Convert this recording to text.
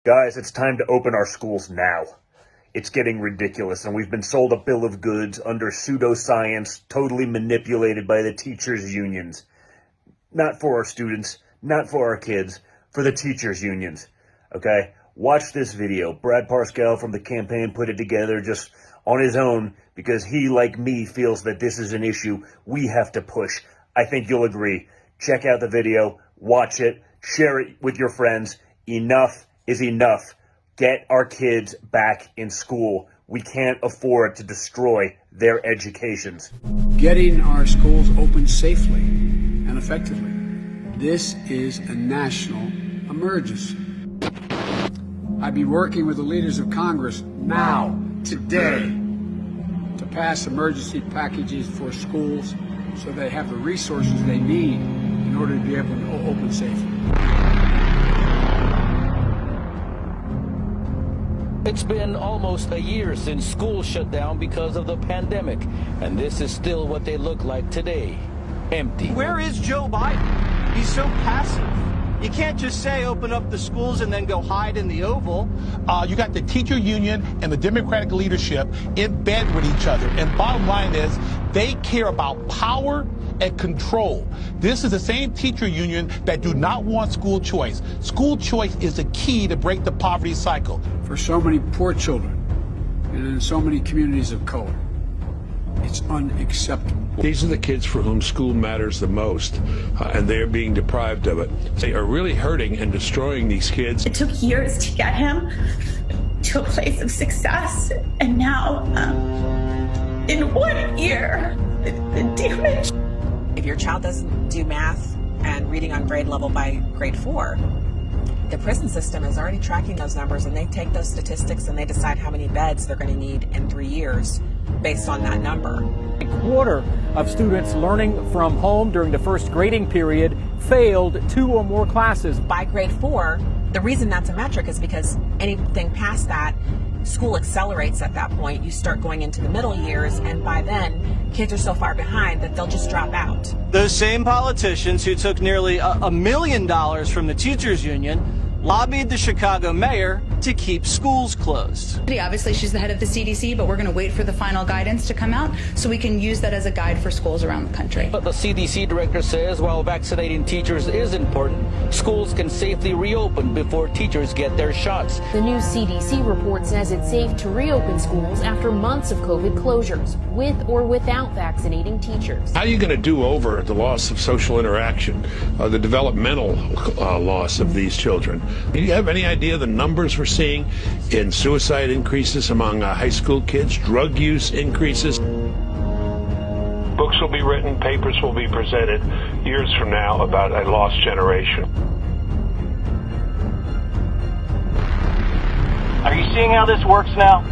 Guys, it's time to open our schools now. It's getting ridiculous, and we've been sold a bill of goods under pseudoscience, totally manipulated by the teachers' unions. Not for our students, not for our kids, for the teachers' unions. Okay? Watch this video. Brad Parscale from the campaign put it together just on his own because he, like me, feels that this is an issue we have to push. I think you'll agree. Check out the video, watch it, share it with your friends. Enough is enough. Get our kids back in school. We can't afford to destroy their educations. Getting our schools open safely and effectively. This is a national emergency. I'd be working with the leaders of Congress now, today, to pass emergency packages for schools so they have the resources they need in order to be able to open safely. It's been almost a year since schools shut down because of the pandemic, and this is still what they look like today. Empty. Where is Joe Biden? He's so passive. You can't just say open up the schools and then go hide in the Oval. You got the teacher union and the Democratic leadership in bed with each other. And bottom line is they care about power and control. This is the same teacher union that do not want school choice. School choice is the key to break the poverty cycle. For so many poor children and in so many communities of color, it's unacceptable. These are the kids for whom school matters the most, and they're being deprived of it. They are really hurting and destroying these kids. It took years to get him to a place of success, and now, in 1 year, the damage. If your child doesn't do math and reading on grade level by grade 4, the prison system is already tracking those numbers, and they take those statistics and they decide how many beds they're going to need in 3 years based on that number. A quarter of students learning from home during the first grading period failed 2 or more classes. By grade 4, the reason that's a metric is because anything past that, school accelerates at that point. You start going into the middle years, and by then, kids are so far behind that they'll just drop out. Those same politicians who took nearly $1 million from the teachers union lobbied the Chicago mayor to keep schools closed. Obviously, she's the head of the CDC, but we're going to wait for the final guidance to come out so we can use that as a guide for schools around the country. But the CDC director says while vaccinating teachers is important, schools can safely reopen before teachers get their shots. The new CDC report says it's safe to reopen schools after months of COVID closures, with or without vaccinating teachers. How are you going to do over the loss of social interaction, the developmental loss of these children? Do you have any idea the numbers we're seeing in suicide increases among high school kids, drug use increases? Books will be written, papers will be presented years from now about a lost generation. Are you seeing how this works now?